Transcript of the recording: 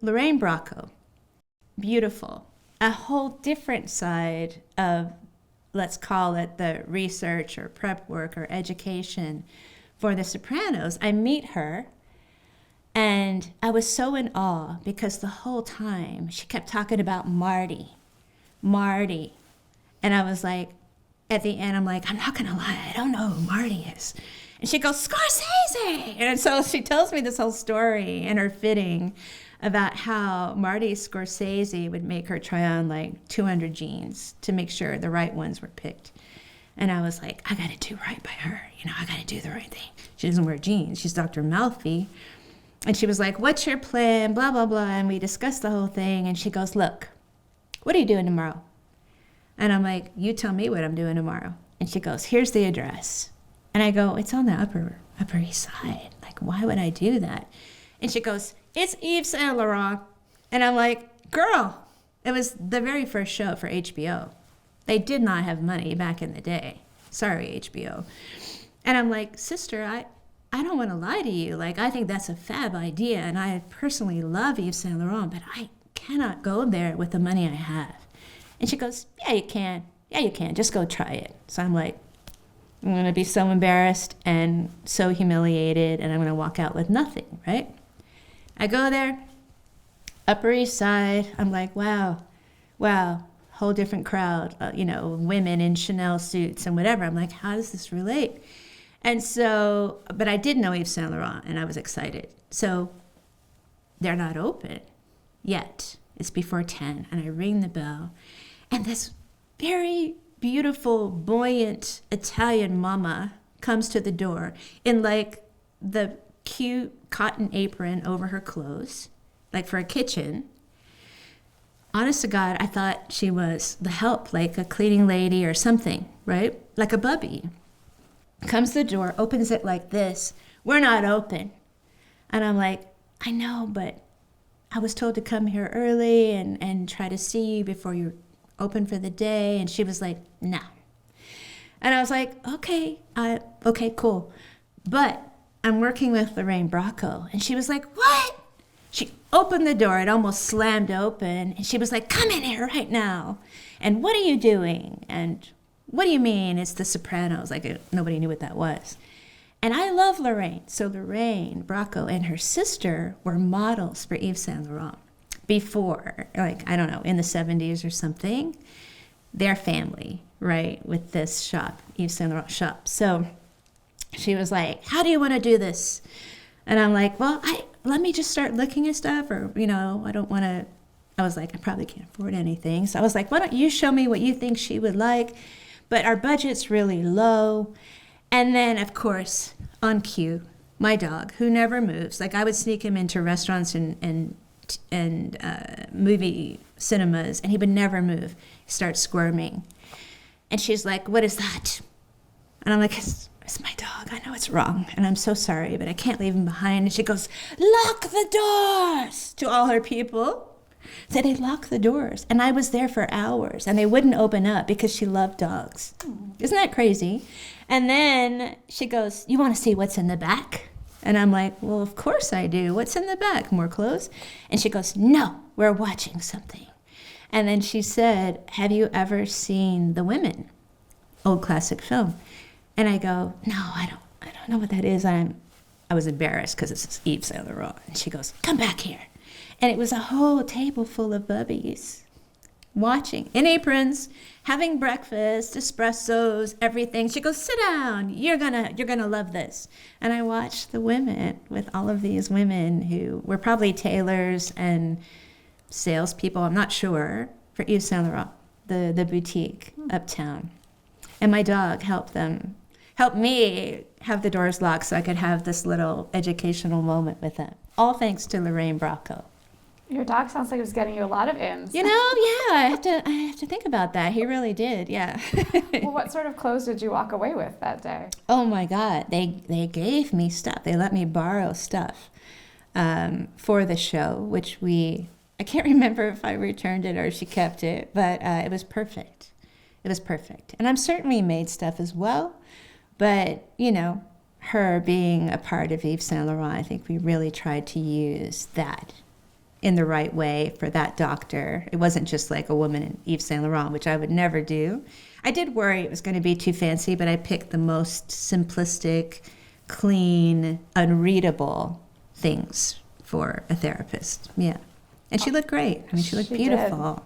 Lorraine Bracco, beautiful. A whole different side of, let's call it the research or prep work or education for The Sopranos. I meet her and I was so in awe because the whole time she kept talking about Marty, Marty. And I was like, at the end, I'm like, I'm not gonna lie, I don't know who Marty is. And she goes, Scorsese! And so she tells me this whole story in her fitting about how Marty Scorsese would make her try on like 200 jeans to make sure the right ones were picked. And I was like, I gotta do right by her. I gotta do the right thing. She doesn't wear jeans. She's Dr. Malfi. And she was like, what's your plan? Blah, blah, blah. And we discussed the whole thing. And she goes, look, what are you doing tomorrow? And I'm like, you tell me what I'm doing tomorrow. And she goes, here's the address. And I go, it's on the Upper East Side. Like, why would I do that? And she goes, it's Yves Saint Laurent. And I'm like, girl, it was the very first show for HBO. They did not have money back in the day. Sorry, HBO. And I'm like, sister, I don't want to lie to you. Like, I think that's a fab idea. And I personally love Yves Saint Laurent, but I cannot go there with the money I have. And she goes, yeah, you can. Yeah, you can. Just go try it. So I'm like, I'm going to be so embarrassed and so humiliated, and I'm going to walk out with nothing, right? I go there, Upper East Side. I'm like, wow, whole different crowd, women in Chanel suits and whatever. I'm like, how does this relate? And so, but I did know Yves Saint Laurent, and I was excited. So they're not open yet. It's before 10, and I ring the bell, and this very beautiful, buoyant Italian mama comes to the door in like the cute cotton apron over her clothes, like for a kitchen. Honest to God, I thought she was the help, like a cleaning lady or something, right? Like a bubby. Comes to the door, opens it like this. We're not open. And I'm like, I know, but I was told to come here early and try to see you before you're open for the day. And she was like, no. And I was like, okay, cool. But I'm working with Lorraine Bracco. And she was like, what? She opened the door. It almost slammed open. And she was like, come in here right now. And what are you doing? And what do you mean it's The Sopranos? Like, nobody knew what that was. And I love Lorraine. So Lorraine Bracco and her sister were models for Yves Saint Laurent before, like, I don't know, in the 70s or something. Their family, right, with this shop, Yves Saint Laurent shop. So she was like, how do you want to do this? And I'm like, well, let me just start looking at stuff, or, I don't want to. I was like, I probably can't afford anything. So I was like, why don't you show me what you think she would like? But our budget's really low. And then, of course, on cue, my dog, who never moves. Like, I would sneak him into restaurants and movie cinemas, and he would never move. He starts squirming. And she's like, what is that? And I'm like, it's my dog. I know it's wrong, and I'm so sorry, but I can't leave him behind. And she goes, lock the doors, to all her people. So they locked the doors, and I was there for hours, and they wouldn't open up because she loved dogs. Isn't that crazy? And then she goes, you want to see what's in the back? And I'm like, well, of course I do. What's in the back? More clothes? And she goes, no, we're watching something. And then she said, have you ever seen The Women? Old classic film. And I go, no, I don't know what that is. I was embarrassed because it's Yves Saint Laurent. And she goes, come back here. And it was a whole table full of bubbies watching in aprons, having breakfast, espressos, everything. She goes, sit down. You're gonna love this. And I watched the women with all of these women who were probably tailors and salespeople, I'm not sure, for Yves Saint Laurent, the boutique uptown. And my dog helped me have the doors locked so I could have this little educational moment with them. All thanks to Lorraine Bracco. Your dog sounds like it was getting you a lot of ins. Yeah, I have to think about that. He really did, yeah. Well, what sort of clothes did you walk away with that day? Oh my God, they gave me stuff. They let me borrow stuff for the show, which I can't remember if I returned it or she kept it, but it was perfect. It was perfect. And I'm certainly made stuff as well, but, her being a part of Yves Saint Laurent, I think we really tried to use that in the right way for that doctor. It wasn't just like a woman in Yves Saint Laurent, which I would never do. I did worry it was going to be too fancy, but I picked the most simplistic, clean, unreadable things for a therapist. Yeah. And she looked great. I mean, she looked She did. beautiful.